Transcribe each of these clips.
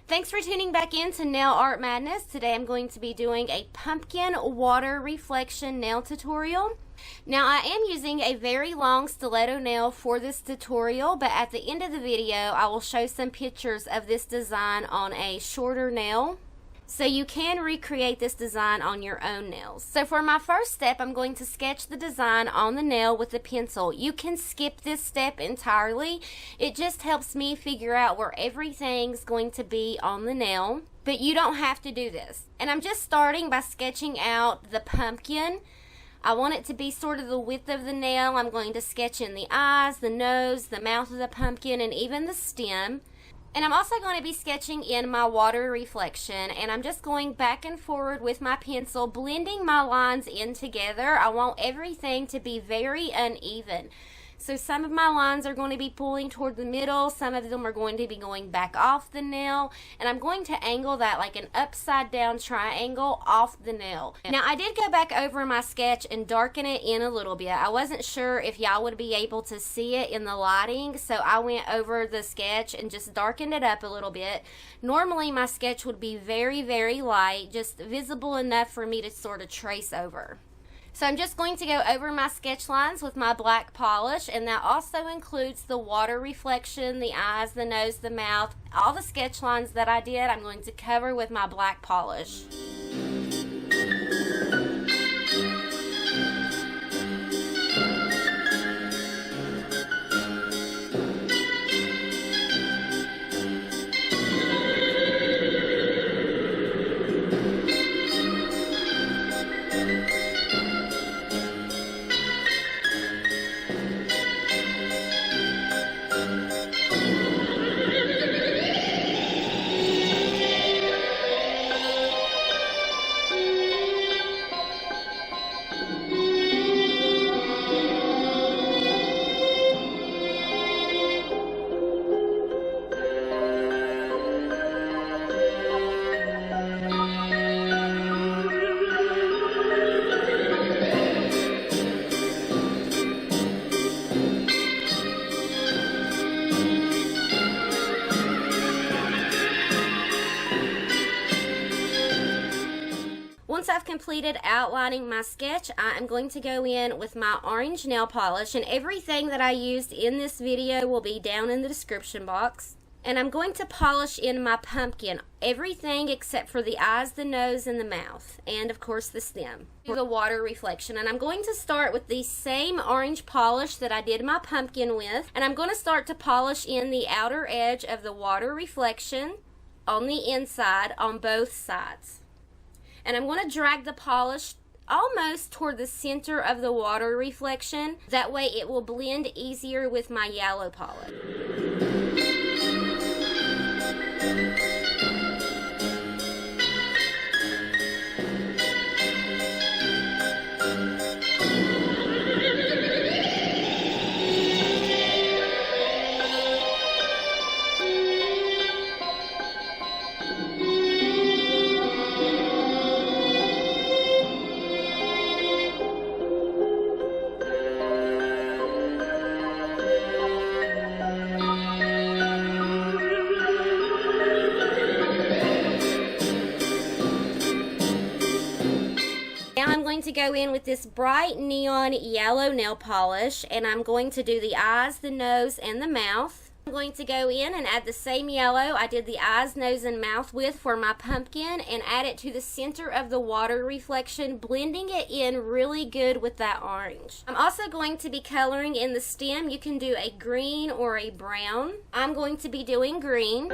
Thanks for tuning back in to Nail Art Madness. Today I'm going to be doing a pumpkin water reflection nail tutorial. Now I am using a very long stiletto nail for this tutorial, but at the end of the video I will show some pictures of this design on a shorter nail, so you can recreate this design on your own nails. So for my first step, I'm going to sketch the design on the nail with a pencil. You can skip this step entirely. It just helps me figure out where everything's going to be on the nail, but you don't have to do this. And I'm just starting by sketching out the pumpkin. I want it to be sort of the width of the nail. I'm going to sketch in the eyes, the nose, the mouth of the pumpkin, and even the stem. And I'm also going to be sketching in my water reflection, and I'm just going back and forward with my pencil, blending my lines in together. I want everything to be very uneven. So some of my lines are going to be pulling toward the middle, some of them are going to be going back off the nail, and I'm going to angle that like an upside down triangle off the nail. Now I did go back over my sketch and darken it in a little bit. I wasn't sure if y'all would be able to see it in the lighting, so I went over the sketch and just darkened it up a little bit. Normally my sketch would be very, very light, just visible enough for me to sort of trace over. So I'm just going to go over my sketch lines with my black polish, and that also includes the water reflection, the eyes, the nose, the mouth. All the sketch lines that I did, I'm going to cover with my black polish. Once I've completed outlining my sketch, I am going to go in with my orange nail polish, and everything that I used in this video will be down in the description box. And I'm going to polish in my pumpkin, everything except for the eyes, the nose, and the mouth, and of course the stem. The water reflection, and I'm going to start with the same orange polish that I did my pumpkin with, and I'm going to start to polish in the outer edge of the water reflection on the inside on both sides. And I'm going to drag the polish almost toward the center of the water reflection. That way it will blend easier with my yellow polish. To go in with this bright neon yellow nail polish, and I'm going to do the eyes, the nose, and the mouth. I'm going to go in and add the same yellow I did the eyes, nose, and mouth with for my pumpkin, and add it to the center of the water reflection, blending it in really good with that orange. I'm also going to be coloring in the stem. You can do a green or a brown. I'm going to be doing green.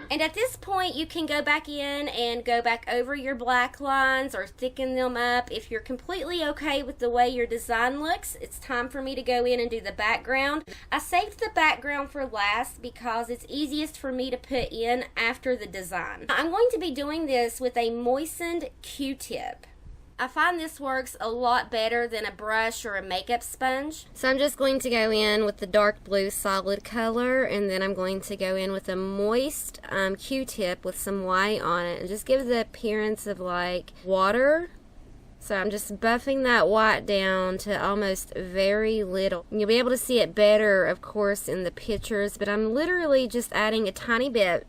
And at this point, you can go back in and go back over your black lines or thicken them up. If you're completely okay with the way your design looks, it's time for me to go in and do the background. I saved the background for last because it's easiest for me to put in after the design. I'm going to be doing this with a moistened Q-tip. I find this works a lot better than a brush or a makeup sponge. So I'm just going to go in with the dark blue solid color, and then I'm going to go in with a moist Q-tip with some white on it, and just give the appearance of like water. So I'm just buffing that white down to almost very little. You'll be able to see it better, of course, in the pictures, but I'm literally just adding a tiny bit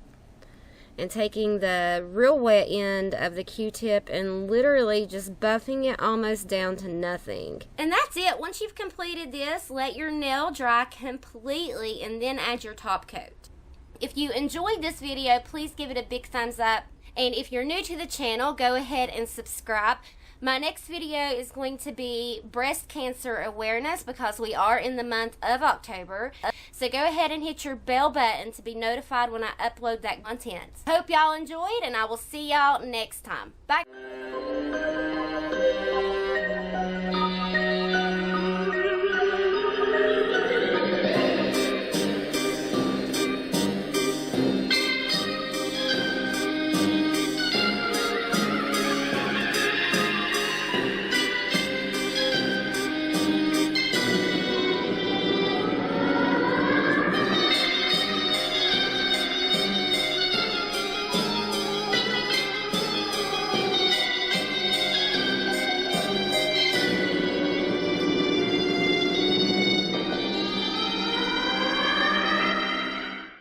and taking the real wet end of the Q-tip and literally just buffing it almost down to nothing. And that's it. Once you've completed this, let your nail dry completely and then add your top coat. If you enjoyed this video, please give it a big thumbs up. And if you're new to the channel, go ahead and subscribe. My next video is going to be breast cancer awareness because we are in the month of October. So go ahead and hit your bell button to be notified when I upload that content. Hope y'all enjoyed, and I will see y'all next time. Bye.